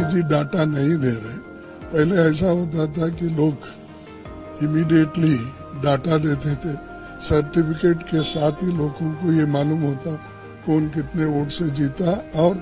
जी data नहीं दे रहे। पहले ऐसा होता था कि लोग इमीडिएटली डाटा देते थे, सर्टिफिकेट के साथ ही लोगों को ये मालूम होता कौन कितने वोट से जीता और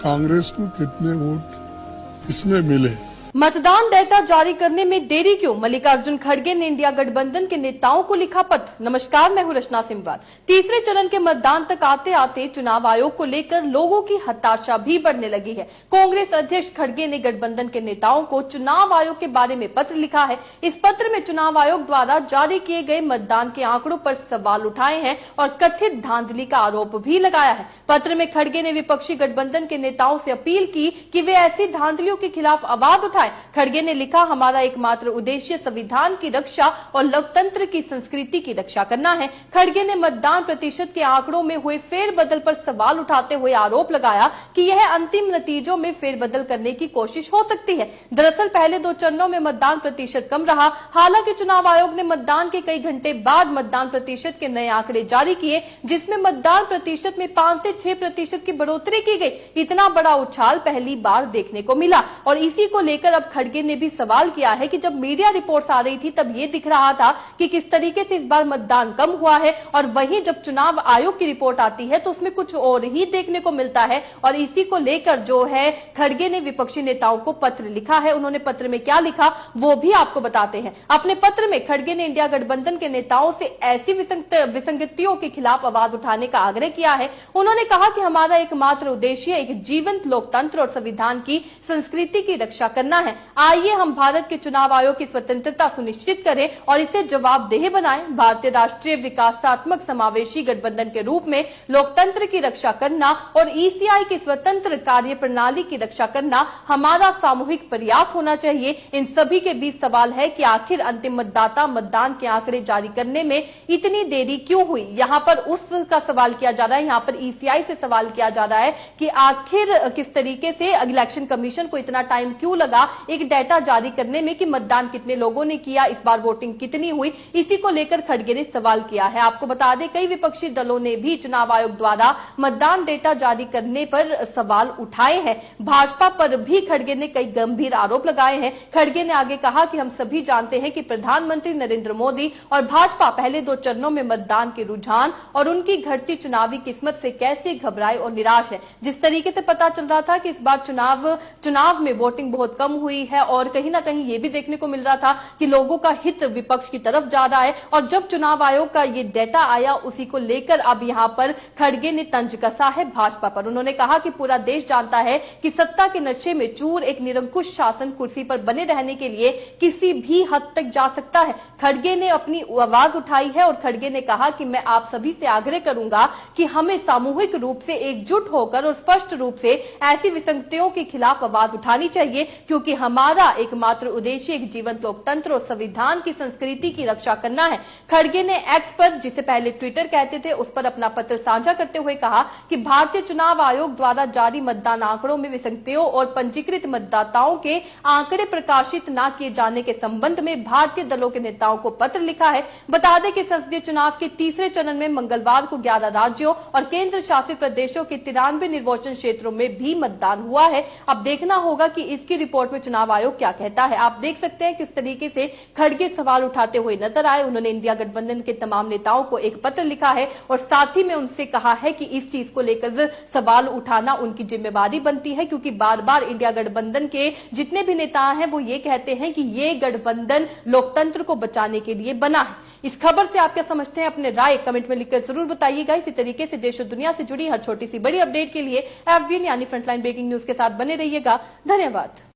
कांग्रेस को कितने वोट इसमें मिले। मतदान डेटा जारी करने में देरी क्यों? मल्लिकार्जुन खड़गे ने इंडिया गठबंधन के नेताओं को लिखा पत्र। नमस्कार, मैं हूं रचना सिंहवाल। तीसरे चरण के मतदान तक आते आते चुनाव आयोग को लेकर लोगों की हताशा भी बढ़ने लगी है। कांग्रेस अध्यक्ष खड़गे ने गठबंधन के नेताओं को चुनाव आयोग के बारे में पत्र लिखा है। इस पत्र में चुनाव आयोग द्वारा जारी किए गए मतदान के आंकड़ों पर सवाल उठाए हैं और कथित धांधली का आरोप भी लगाया है। पत्र में खड़गे ने विपक्षी गठबंधन के नेताओं से अपील की कि वे ऐसी धांधलियों के खिलाफ आवाज उठाएं। खड़गे ने लिखा, हमारा एकमात्र उद्देश्य संविधान की रक्षा और लोकतंत्र की संस्कृति की रक्षा करना है। खड़गे ने मतदान प्रतिशत के आंकड़ों में हुए फेरबदल पर सवाल उठाते हुए आरोप लगाया कि यह अंतिम नतीजों में फेरबदल करने की कोशिश हो सकती है। दरअसल पहले 2 चरणों में मतदान प्रतिशत कम रहा। हालांकि चुनाव आयोग ने मतदान के कई घंटे बाद मतदान प्रतिशत के नए आंकड़े जारी किए, जिसमें मतदान प्रतिशत में 5 से 6% की बढ़ोतरी की गई। इतना बड़ा उछाल पहली बार देखने को मिला और इसी को लेकर अब खड़गे ने भी सवाल किया है कि जब मीडिया रिपोर्ट्स आ रही थी तब ये दिख रहा था कि किस तरीके से इस बार मतदान कम हुआ है और वहीं जब चुनाव आयोग की रिपोर्ट आती है तो उसमें कुछ और ही देखने को मिलता है। और इसी को लेकर जो है खड़गे ने विपक्षी नेताओं को पत्र लिखा है। उन्होंने पत्र में क्या लिखा वो भी आपको बताते हैं। अपने पत्र में खड़गे ने इंडिया गठबंधन के नेताओं से ऐसी विसंगतियों के खिलाफ आवाज उठाने का आग्रह किया है। उन्होंने कहा कि हमारा एकमात्र उद्देश्य एक जीवंत लोकतंत्र और संविधान की संस्कृति की रक्षा करना है। आइए हम भारत के चुनाव आयोग की स्वतंत्रता सुनिश्चित करें और इसे जवाबदेह बनाएं। भारतीय राष्ट्रीय विकासात्मक समावेशी गठबंधन के रूप में लोकतंत्र की रक्षा करना और ईसीआई की स्वतंत्र कार्य प्रणाली की रक्षा करना हमारा सामूहिक प्रयास होना चाहिए। इन सभी के बीच सवाल है कि आखिर अंतिम मतदाता मतदान के आंकड़े जारी करने में इतनी देरी क्यों हुई? यहाँ पर उसका सवाल किया जा रहा है, यहाँ पर ईसीआई से सवाल किया जा रहा है कि आखिर किस तरीके से इलेक्शन कमीशन को इतना टाइम क्यों लगा एक डाटा जारी करने में कि मतदान कितने लोगों ने किया, इस बार वोटिंग कितनी हुई। इसी को लेकर खड़गे ने सवाल किया है। आपको बता दें कई विपक्षी दलों ने भी चुनाव आयोग द्वारा मतदान डेटा जारी करने पर सवाल उठाए हैं। भाजपा पर भी खड़गे ने कई गंभीर आरोप लगाए हैं। खड़गे ने आगे कहा कि हम सभी जानते हैं कि प्रधानमंत्री नरेंद्र मोदी और भाजपा पहले 2 चरणों में मतदान के रुझान और उनकी घटती चुनावी किस्मत से कैसे घबराए और निराश है। जिस तरीके से पता चल रहा था कि इस बार चुनाव में वोटिंग बहुत कम हुई है और कहीं ना कहीं ये भी देखने को मिल रहा था कि लोगों का हित विपक्ष की तरफ जा रहा है। और जब चुनाव आयोग का ये डेटा आया उसी को लेकर अब यहाँ पर खड़गे ने तंज कसा है भाजपा पर। उन्होंने कहा कि पूरा देश जानता है कि सत्ता के नशे में चूर एक निरंकुश शासन कुर्सी पर बने रहने के लिए किसी भी हद तक जा सकता है। खड़गे ने अपनी आवाज उठाई है और खड़गे ने कहा कि मैं आप सभी से आग्रह करूंगा कि हमें सामूहिक रूप से एकजुट होकर और स्पष्ट रूप से ऐसी विसंगतियों के खिलाफ आवाज उठानी चाहिए, क्योंकि हमारा एकमात्र उद्देश्य एक जीवंत लोकतंत्र और संविधान की संस्कृति की रक्षा करना है। खड़गे ने एक्स पर, जिसे पहले ट्विटर कहते थे, उस पर अपना पत्र साझा करते हुए कहा कि भारतीय चुनाव आयोग द्वारा जारी मतदान आंकड़ों में विसंगतियों और पंजीकृत मतदाताओं के आंकड़े प्रकाशित न किए जाने के संबंध में भारतीय दलों के नेताओं को पत्र लिखा है। बता दें कि संसदीय चुनाव के तीसरे चरण में मंगलवार को 11 राज्यों और केंद्र शासित प्रदेशों के 93 निर्वाचन क्षेत्रों में भी मतदान हुआ है। अब देखना होगा कि इसकी रिपोर्ट में चुनाव आयोग क्या कहता है। आप देख सकते हैं किस तरीके से खड़गे सवाल उठाते हुए नजर आए। उन्होंने इंडिया गठबंधन के तमाम नेताओं को एक पत्र लिखा है और साथ ही में उनसे कहा है कि इस चीज को लेकर सवाल उठाना उनकी जिम्मेवारी बनती है, क्योंकि बार बार इंडिया गठबंधन के जितने भी नेता हैं वो ये कहते हैं कि ये गठबंधन लोकतंत्र को बचाने के लिए बना है। इस खबर से आप क्या समझते हैं? अपने राय कमेंट में लिखकर जरूर बताइएगा। इसी तरीके से देश और दुनिया से जुड़ी हर छोटी सी बड़ी अपडेट के लिए FBN यानी फ्रंटलाइन ब्रेकिंग न्यूज के साथ बने रहिएगा। धन्यवाद।